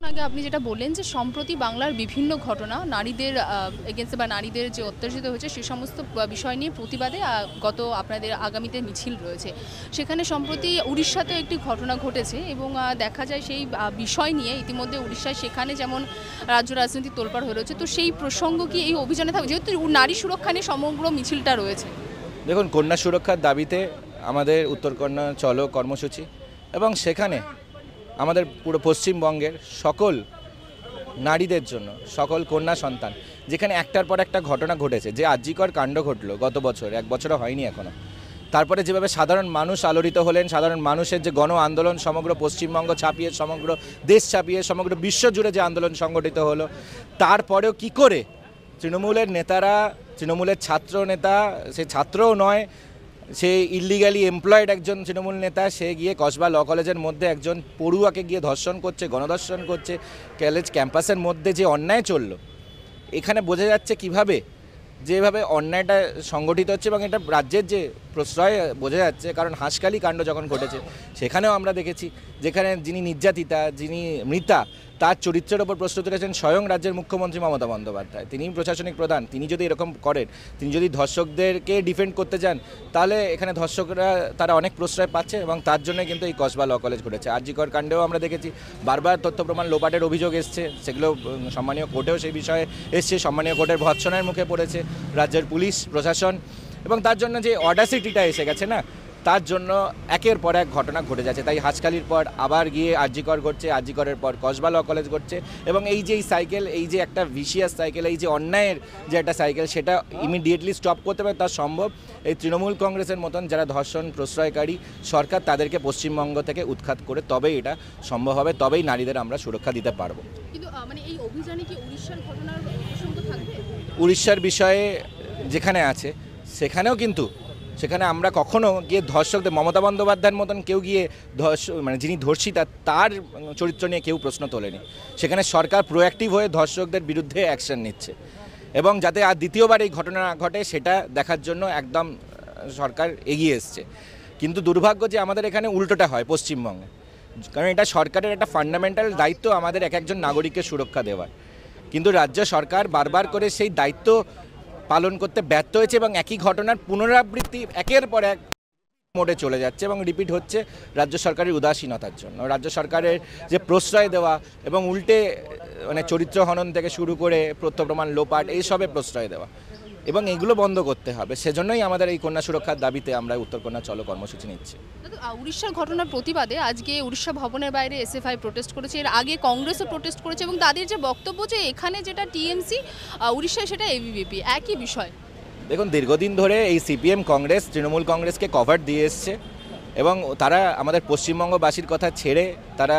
আগে আপনি যেটা বললেন যে সম্প্রতি বাংলার বিভিন্ন ঘটনা নারীদের এগেন্সে বা নারীদের যে অত্যাচারিত হয়েছে সে সমস্ত বিষয় নিয়ে প্রতিবাদে গত আপনাদের আগামীতে মিছিল রয়েছে। সেখানে সম্প্রতি উড়িষ্যাতেও একটি ঘটনা ঘটেছে এবং দেখা যায় সেই বিষয় নিয়ে ইতিমধ্যে উড়িষ্যায় সেখানে যেমন রাজ্য রাজনীতি তোলপাড় হয়ে রয়েছে, তো সেই প্রসঙ্গ কি এই অভিযানে থাকবে, যেহেতু নারী সুরক্ষা নিয়ে সমগ্র মিছিলটা রয়েছে? দেখুন, কন্যা সুরক্ষার দাবিতে আমাদের উত্তরকন্যা চলো কর্মসূচি, এবং সেখানে আমাদের পুরো পশ্চিমবঙ্গের সকল নারীদের জন্য, সকল কন্যা সন্তান, যেখানে একটার পর একটা ঘটনা ঘটেছে, যে আরজিকর কাণ্ড ঘটলো গত বছর, এক বছরও হয়নি এখনও, তারপরে যেভাবে সাধারণ মানুষ আলোড়িত হলেন, সাধারণ মানুষের যে গণ আন্দোলন সমগ্র পশ্চিমবঙ্গ ছাপিয়ে, সমগ্র দেশ ছাপিয়ে, সমগ্র বিশ্ব জুড়ে যে আন্দোলন সংগঠিত হলো, তারপরেও কি করে তৃণমূলের নেতারা, তৃণমূলের ছাত্র নেতা, সে ছাত্রও নয়, সে ইলিগালি এমপ্লয়েড একজন তৃণমূল নেতা, সে গিয়ে কসবা ল কলেজের মধ্যে একজন পড়ুয়াকে গিয়ে ধর্ষণ করছে, গণধর্ষণ করছে, কলেজ ক্যাম্পাসের মধ্যে যে অন্যায় চলল, এখানে বোঝা যাচ্ছে কিভাবে যেভাবে অন্যায়টা সংগঠিত হচ্ছে, এবং এটা রাজ্যের যে প্রশ্রয় বোঝা যাচ্ছে। কারণ হাঁসখালি কাণ্ড যখন ঘটেছে সেখানেও আমরা দেখেছি, যেখানে যিনি নির্যাতিতা, যিনি মৃতা, তার চরিত্রের ওপর প্রশ্ন তুলেছেন স্বয়ং রাজ্যের মুখ্যমন্ত্রী মমতা বন্দ্যোপাধ্যায়। তিনি প্রশাসনিক প্রধান, তিনি যদি এরকম করেন, তিনি যদি ধর্ষকদেরকে ডিফেন্ড করতে যান, তাহলে এখানে ধর্ষকরা তারা অনেক প্রশ্রয় পাচ্ছে, এবং তার জন্য কিন্তু এই কসবা ল কলেজ ঘটেছে। আরজিকর কাণ্ডেও আমরা দেখেছি বারবার তথ্য প্রমাণ লোপাটের অভিযোগ এসছে, সেগুলো সম্মানীয় কোর্টেও সেই বিষয়ে এসছে, সম্মানীয় কোর্টের ভৎসনার মুখে পড়েছে রাজ্যের পুলিশ প্রশাসন, এবং তার জন্য যে অডাসিটিটা এসে গেছে না, তার জন্য একের পর এক ঘটনা ঘটে যাচ্ছে। তাই হাঁসখালির পর আবার গিয়ে আরজিকর ঘটছে, আরজিকরের পর কসবা ল কলেজ ঘটছে, এবং এই যে এই সাইকেল, এই যে একটা ভিশিয়াস সাইকেল, এই যে অন্যায়ের যে একটা সাইকেল, সেটা ইমিডিয়েটলি স্টপ করতে পারে তার সম্ভব এই তৃণমূল কংগ্রেসের মতন যারা ধর্ষণ প্রশ্রয়কারী সরকার, তাদেরকে পশ্চিমবঙ্গ থেকে উৎখাত করে তবেই এটা সম্ভব হবে, তবেই নারীদের আমরা সুরক্ষা দিতে পারবো। কিন্তু মানে এই অভিযানে কি উড়িষ্যার ঘটনার প্রসঙ্গ থাকবে? উড়িষ্যার বিষয়ে যেখানে আছে সেখানেও কিন্তু, সেখানে আমরা কখনো গিয়ে ধর্ষকদের, মমতা বন্দ্যোপাধ্যায়ের মতন কেউ গিয়ে মানে যিনি ধর্ষিতা তার চরিত্র নিয়ে কেউ প্রশ্ন তোলেনি। সেখানে সরকার প্রোঅ্যাক্টিভ হয়ে ধর্ষকদের বিরুদ্ধে অ্যাকশন নিচ্ছে, এবং যাতে আর দ্বিতীয়বার এই ঘটনা না ঘটে সেটা দেখার জন্য একদম সরকার এগিয়ে এসছে। কিন্তু দুর্ভাগ্য যে আমাদের এখানে উল্টোটা হয় পশ্চিমবঙ্গে, কারণ এটা সরকারের একটা ফান্ডামেন্টাল দায়িত্ব আমাদের এক একজন নাগরিককে সুরক্ষা দেওয়ার, কিন্তু রাজ্য সরকার বারবার করে সেই দায়িত্ব পালন করতে ব্যর্থ হয়েছে, এবং একই ঘটনার পুনরাবৃত্তি একের পর এক মোডে চলে যাচ্ছে, এবং রিপিট হচ্ছে রাজ্য সরকারের উদাসীনতার জন্য। রাজ্য সরকারের যে প্রশ্রয় দেওয়া এবং উল্টে মানে চরিত্র হনন থেকে শুরু করে তথ্য প্রমাণ লোপাট, এইসবে প্রশ্রয় দেওয়া, এবং এগুলো বন্ধ করতে হবে। সেজন্যই আমাদের এই কন্যা সুরক্ষার দাবিতে আমরা উত্তরকন্যা চলো কর্মসূচি নিচ্ছি। উড়িষ্যার ঘটনার প্রতিবাদে আজকে উড়িষ্যা ভবনের বাইরে এসএফআই প্রোটেস্ট করেছে, এর আগে কংগ্রেসও প্রোটেস্ট করেছে, এবং তাদের যে বক্তব্য যে এখানে যেটা টিএমসি, উড়িষ্যায় সেটা এবিভিপি, একই বিষয়। দেখুন, দীর্ঘদিন ধরে এই সিপিএম কংগ্রেস তৃণমূল কংগ্রেসকে কভার দিয়ে এসছে, এবং তারা আমাদের পশ্চিমবঙ্গবাসীর কথা ছেড়ে তারা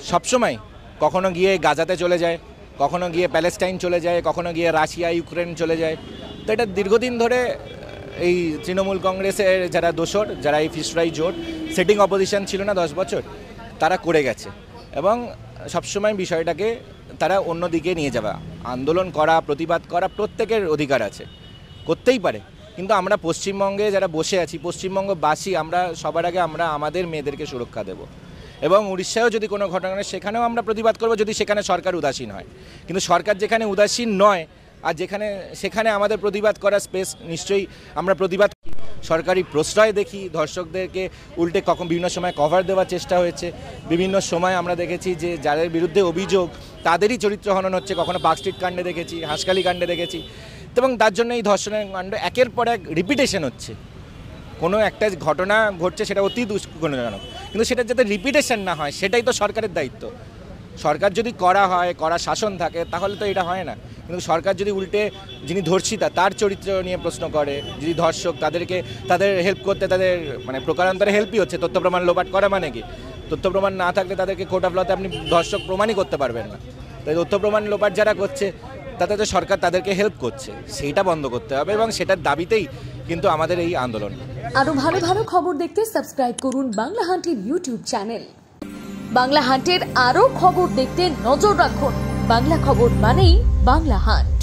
সবসময় কখনো গিয়ে গাজাতে চলে যায়, কখনো গিয়ে প্যালেস্টাইন চলে যায়, কখনো গিয়ে রাশিয়া ইউক্রেন চলে যায়। তো এটা দীর্ঘদিন ধরে এই তৃণমূল কংগ্রেসের যারা দোসর, যারা এই ফিশফ্রাই জোট সেটিং অপোজিশন ছিল না 10 বছর, তারা করে গেছে, এবং সবসময় বিষয়টাকে তারা অন্যদিকে নিয়ে যাবে। আন্দোলন করা, প্রতিবাদ করা প্রত্যেকের অধিকার আছে, করতেই পারে, কিন্তু আমরা পশ্চিমবঙ্গে যারা বসে আছি, পশ্চিমবঙ্গবাসী, আমরা সবার আগে আমরা আমাদের মেয়েদেরকে সুরক্ষা দেব, এবং উড়িষ্যায়ও যদি কোনো ঘটনা হয় সেখানেও আমরা প্রতিবাদ করব, যদি সেখানে সরকার উদাসীন হয়। কিন্তু সরকার যেখানে উদাসীন নয়, আর সেখানে আমাদের প্রতিবাদ করার স্পেস, নিশ্চয়ই আমরা প্রতিবাদ সরকারি প্রশ্রয় দেখি, ধর্ষকদেরকে উল্টে বিভিন্ন সময় কভার দেওয়ার চেষ্টা হয়েছে, বিভিন্ন সময় আমরা দেখেছি যে যাদের বিরুদ্ধে অভিযোগ তাদেরই চরিত্র হনন হচ্ছে, কখনো পার্কস্ট্রিট কাণ্ডে দেখেছি, হাঁসখালি কাণ্ডে দেখেছি, এবং তার জন্য এই ধর্ষণের কাণ্ড একের পর এক রিপিটেশন হচ্ছে। কোনো একটা ঘটনা ঘটছে সেটা অতি দুষ্করজনক, কিন্তু সেটা যাতে রিপিটেশন না হয় সেটাই তো সরকারের দায়িত্ব। সরকার যদি করা শাসন থাকে তাহলে তো এটা হয় না, কিন্তু সরকার যদি উল্টে যিনি ধর্ষিতা তার চরিত্র নিয়ে প্রশ্ন করে, যদি ধর্ষক তাদের হেল্প করতে, তাদের মানে প্রকারান্তরে হেল্পই হচ্ছে। তথ্য প্রমাণ লোপাট করা মানে কি? তথ্য প্রমাণ না থাকলে তাদেরকে কোর্ট অফ লতে আপনি ধর্ষক প্রমাণই করতে পারবেন না। তাই তথ্য প্রমাণ লোপাট যারা করছে তাতে তো সরকার তাদেরকে হেল্প করছে, সেইটা বন্ধ করতে হবে, এবং সেটার দাবিতেই কিন্তু আমাদের এই আন্দোলন। আরো ভালো ভালো খবর দেখতে সাবস্ক্রাইব করুন বাংলা হান্টের ইউটিউব চ্যানেল। বাংলা হান্টের আরো খবর দেখতে নজর রাখুন। বাংলা খবর মানেই বাংলা হান্ট।